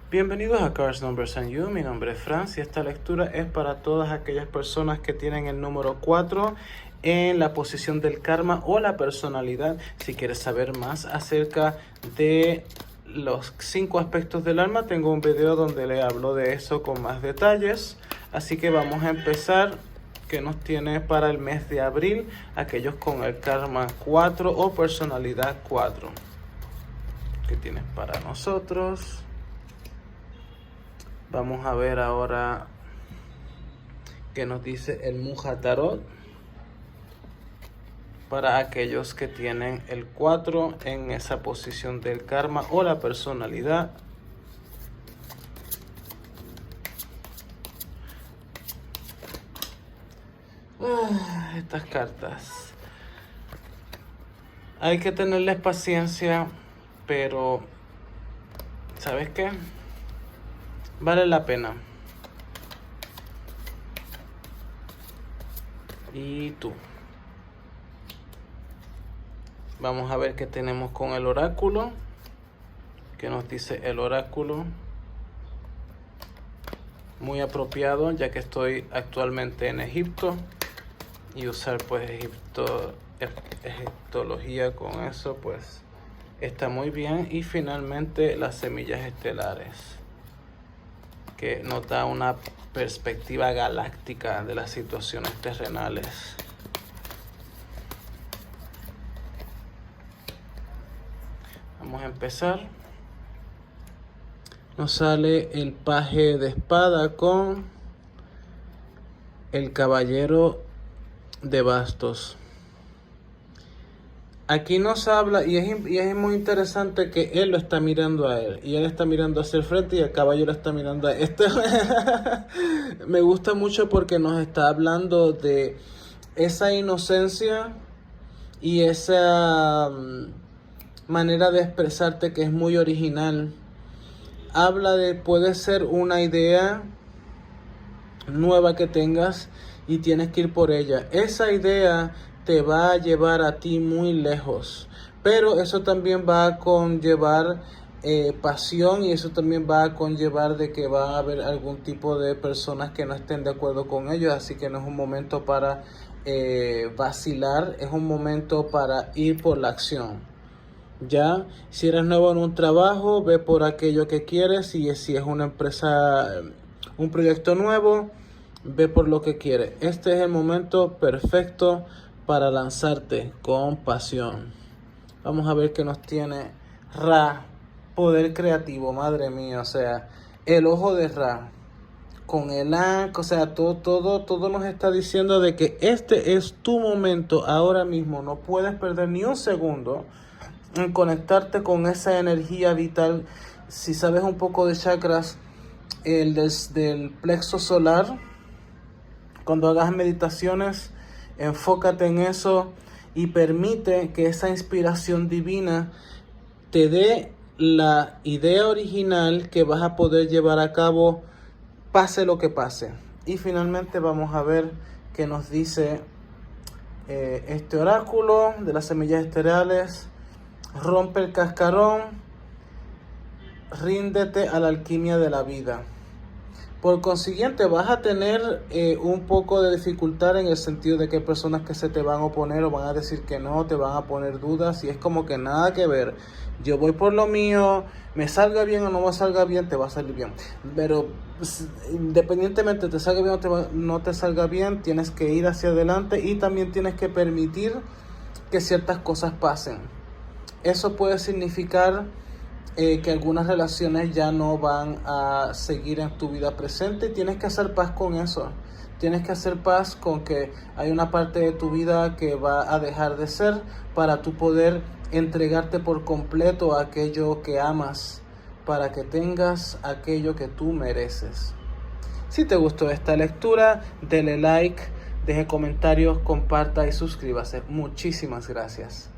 Bienvenidos a Cards, Numbers and You. Mi nombre es Franz y esta lectura es para todas aquellas personas que tienen el número 4 en la posición del karma o la personalidad. Si quieres saber más acerca de los 5 aspectos del alma, tengo un video donde le hablo de eso con más detalles. Así que vamos a empezar. Que nos tiene para el mes de abril aquellos con el karma 4 o personalidad 4. ¿Qué tienes para nosotros? Vamos a ver ahora qué nos dice el Muja Tarot para aquellos que tienen el 4 en esa posición del karma o la personalidad. Estas cartas. Hay que tenerles paciencia, pero ¿sabes qué? Vale la pena. ¿Y tú? Vamos a ver qué tenemos con el oráculo. ¿Qué nos dice el oráculo? Muy apropiado, ya que estoy actualmente en Egipto. Y usar pues egiptología con eso pues está muy bien. Y finalmente las semillas estelares, que nos da una perspectiva galáctica de las situaciones terrenales. Vamos a empezar. Nos sale el paje de espada con el caballero de bastos. Aquí nos habla, y es muy interesante que él lo está mirando a él, y él está mirando hacia el frente y el caballero está mirando a él. Me gusta mucho porque nos está hablando de esa inocencia y esa manera de expresarte que es muy original. Habla de, puede ser una idea nueva que tengas y tienes que ir por ella. Esa idea te va a llevar a ti muy lejos, pero eso también va a conllevar pasión, y eso también va a conllevar de que va a haber algún tipo de personas que no estén de acuerdo con ellos. Así que no es un momento para vacilar, es un momento para ir por la acción. Ya, si eres nuevo en un trabajo, ve por aquello que quieres, y si es una empresa, un proyecto nuevo, ve por lo que quieres. Este es el momento perfecto para lanzarte con pasión. Vamos a ver qué nos tiene Ra, poder creativo, madre mía. O sea, el ojo de Ra con el Ankh, o sea, todo nos está diciendo de que este es tu momento ahora mismo. No puedes perder ni un segundo en conectarte con esa energía vital. Si sabes un poco de chakras, el del plexo solar, cuando hagas meditaciones, enfócate en eso y permite que esa inspiración divina te dé la idea original que vas a poder llevar a cabo, pase lo que pase. Y finalmente vamos a ver qué nos dice este oráculo de las semillas estelares. Rompe el cascarón, ríndete a la alquimia de la vida. Por consiguiente, vas a tener un poco de dificultad en el sentido de que hay personas que se te van a oponer o van a decir que no, te van a poner dudas, y es como que nada que ver. Yo voy por lo mío, me salga bien o no me salga bien, te va a salir bien. Pero independientemente te salga bien o no te salga bien, tienes que ir hacia adelante, y también tienes que permitir que ciertas cosas pasen. Eso puede significar que algunas relaciones ya no van a seguir en tu vida presente, y tienes que hacer paz con eso. Tienes que hacer paz con que hay una parte de tu vida que va a dejar de ser, para tú poder entregarte por completo a aquello que amas, para que tengas aquello que tú mereces. Si te gustó esta lectura, dele like, deje comentarios, comparta y suscríbase. Muchísimas gracias.